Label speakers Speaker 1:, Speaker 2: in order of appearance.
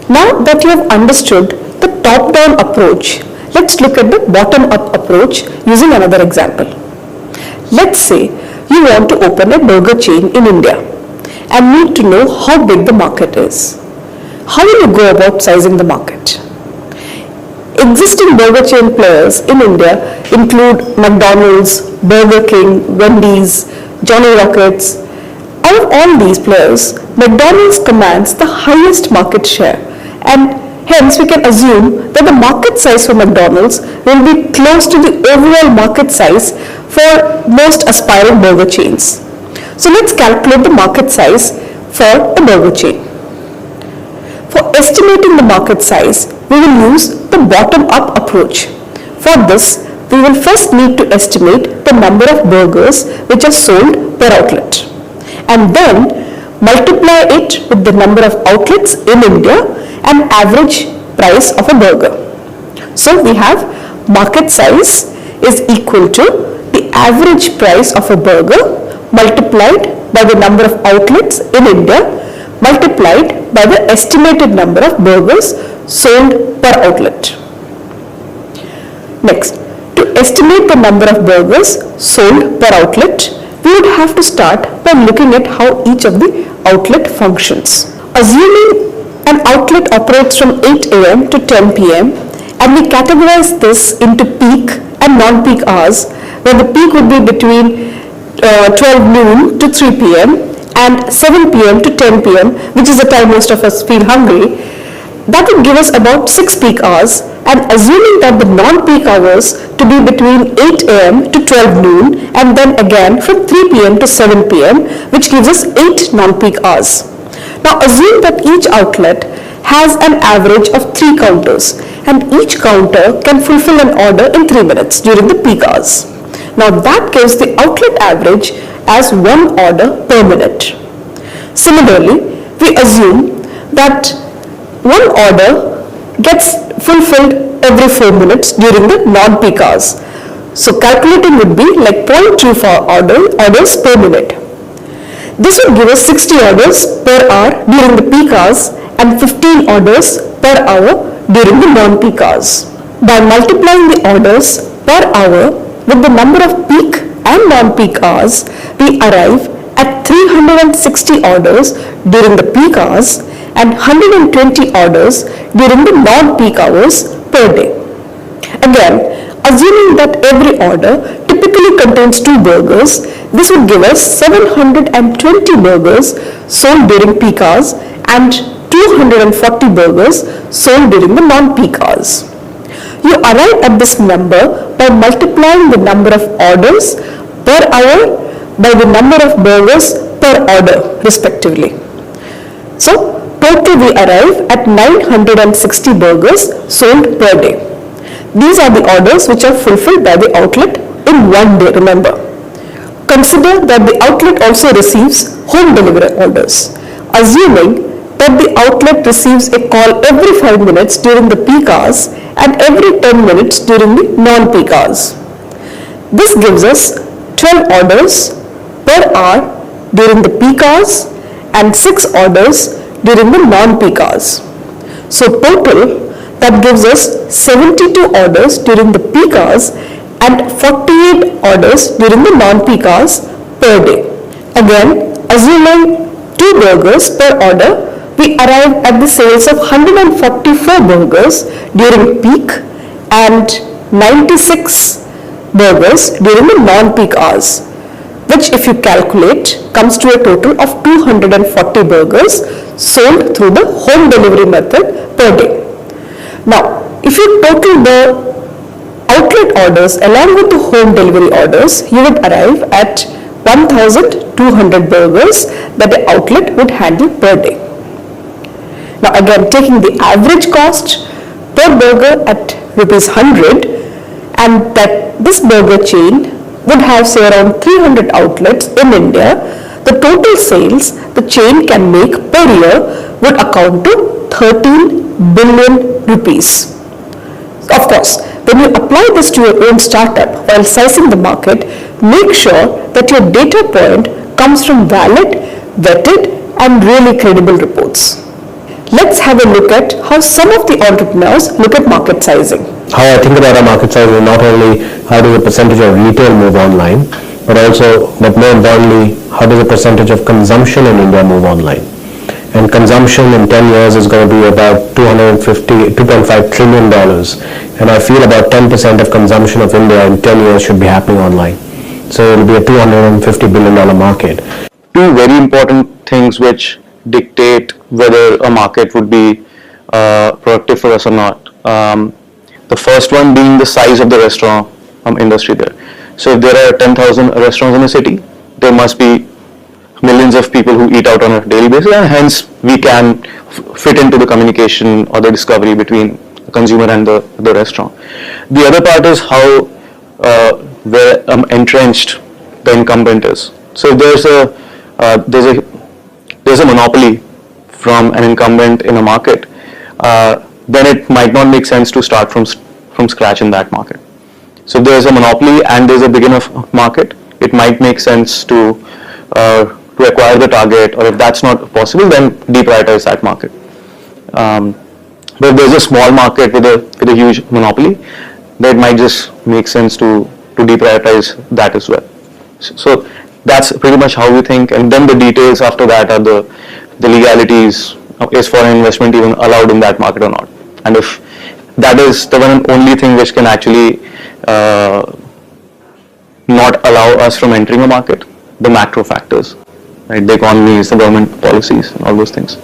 Speaker 1: Now that you have understood the top-down approach, let's look at the bottom-up approach using another example. Let's say you want to open a burger chain in India and need to know how big the market is. How will you go about sizing the market? Existing burger chain players in India include McDonald's, Burger King, Wendy's, Johnny Rockets. Out of all these players, McDonald's commands the highest market share, and hence we can assume that the market size for McDonald's will be close to the overall market size for most aspiring burger chains. So let's calculate the market size for a burger chain. For estimating the market size, we will use the bottom-up approach. For this, we will first need to estimate the number of burgers which are sold per outlet, and then multiply it with the number of outlets in India and average price of a burger. So we have market size is equal to the average price of a burger multiplied by the number of outlets in India multiplied by the estimated number of burgers sold per outlet. Next, to estimate the number of burgers sold per outlet, we would have to start by looking at how each of the outlet functions. Assuming an outlet operates from 8 am to 10 pm and we categorize this into peak and non-peak hours, where the peak would be between 12 noon to 3 pm and 7 pm to 10 pm, which is the time most of us feel hungry. That would give us about 6 peak hours, and assuming that the non-peak hours to be between 8 am to 12 noon and then again from 3 pm to 7 pm, which gives us 8 non-peak hours. Now assume that each outlet has an average of 3 counters and each counter can fulfill an order in 3 minutes during the peak hours. Now that gives the outlet average as 1 order per minute. Similarly, we assume that 1 order gets fulfilled every 4 minutes during the non-peak hours. So calculating would be like 0.24 orders per minute. This would give us 60 orders per hour during the peak hours and 15 orders per hour during the non-peak hours. By multiplying the orders per hour with the number of peak and non-peak hours, we arrive at 360 orders during the peak hours and 120 orders during the non-peak hours per day. Again, assuming that every order typically contains 2 burgers, this would give us 720 burgers sold during peak hours and 240 burgers sold during the non-peak hours. You arrive at this number by multiplying the number of orders per hour by the number of burgers per order respectively. So total we arrive at 960 burgers sold per day. These are the orders which are fulfilled by the outlet in 1 day, remember. Consider that the outlet also receives home delivery orders. Assuming that the outlet receives a call every 5 minutes during the peak hours and every 10 minutes during the non-peak hours. This gives us 12 orders per hour during the peak hours and 6 orders during the non-peak hours. So total that gives us 72 orders during the peak hours and 48 orders during the non-peak hours per day. Again, assuming 2 burgers per order, we arrive at the sales of 144 burgers during peak and 96 burgers during the non-peak hours, which if you calculate comes to a total of 240 burgers sold through the home delivery method per day. Now, if you total the outlet orders along with the home delivery orders, you would arrive at 1,200 burgers that the outlet would handle per day. Now again, taking the average cost per burger at ₹100, and that this burger chain would have say around 300 outlets in India, the total sales the chain can make per year would account to 13 billion rupees. Of course, when you apply this to your own startup while sizing the market, make sure that your data point comes from valid, vetted and really credible reports. Let's have a look at how some of the entrepreneurs look at market sizing.
Speaker 2: How I think about our market size is not only how does the percentage of retail move online, but more importantly, how does the percentage of consumption in India move online? And consumption in 10 years is going to be about $2.5 trillion. And I feel about 10% of consumption of India in 10 years should be happening online. So it will be a $250 billion market.
Speaker 3: Two very important things which dictate whether a market would be productive for us or not. The first one being the size of the restaurant industry there. So if there are 10,000 restaurants in a city, there must be millions of people who eat out on a daily basis, and hence we can fit into the communication or the discovery between the consumer and the restaurant. The other part is how entrenched the incumbent is. So if there's a monopoly from an incumbent in a market, then it might not make sense to start from scratch in that market. So if there's a monopoly and there's a big enough market, it might make sense to acquire the target, or if that's not possible, then deprioritize that market. But if there's a small market with a huge monopoly, then it might just make sense to deprioritize that as well. So that's pretty much how we think, and then the details after that are the legalities. Is foreign investment even allowed in that market or not? And if that is the one and only thing which can actually not allow us from entering a market, the macro factors, right? The economies, the government policies, and all those things.